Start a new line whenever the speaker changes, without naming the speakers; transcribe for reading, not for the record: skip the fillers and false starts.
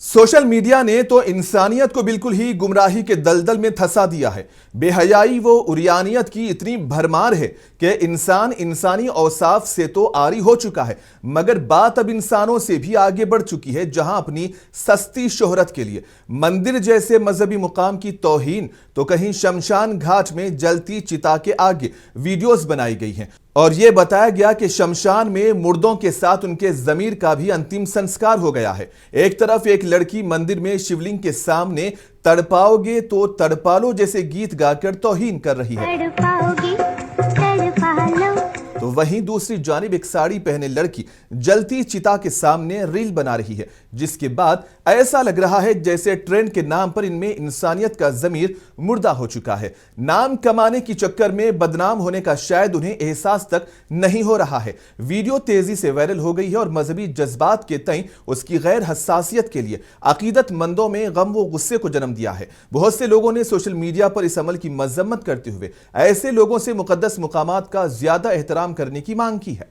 Social media ने तो इंसानियत को बिल्कुल ही गुमराही के दलदल में धंसा दिया है। बेहयाई व उरियानियत की इतनी भरमार है कि इंसान इंसानी औसाफ से तो आरी हो चुका है, मगर बात अब इंसानों से भी आगे बढ़ चुकी है, जहां अपनी सस्ती शोहरत के लिए मंदिर जैसे मजहबी मुकाम की तौहीन तो कहीं शमशान घाट में जलती चिता के आगे वीडियोस बनाई गई हैं और यह बताया गया कि शमशान में मुर्दों के साथ उनके जमीर का भी अंतिम संस्कार हो गया है। एक तरफ एक लड़की मंदिर में शिवलिंग के सामने तड़पाओगे तो तड़पालो जैसे गीत गाकर तौहीन कर रही है, तो वहीं दूसरी जानिब एक साड़ी पहने लड़की जलती चिता के सामने रील बना रही है, जिसके बाद ऐसा लग रहा है जैसे ट्रेंड के नाम पर इनमें इंसानियत का जमीर मुर्दा हो चुका है। नाम कमाने की चक्कर में बदनाम होने का शायद उन्हें एहसास तक नहीं हो रहा है। वीडियो तेजी से वायरल हो गई है और मजहबी जज्बात के तई उसकी गैर हसासियत के लिए अकीदतमंदों में गम व गुस्से को जन्म दिया है। बहुत से लोगों ने सोशल मीडिया पर इस अमल की मजम्मत करते हुए ऐसे लोगों से मुकद्दस मुकामात का ज्यादा एहतराम करने की मांग की है।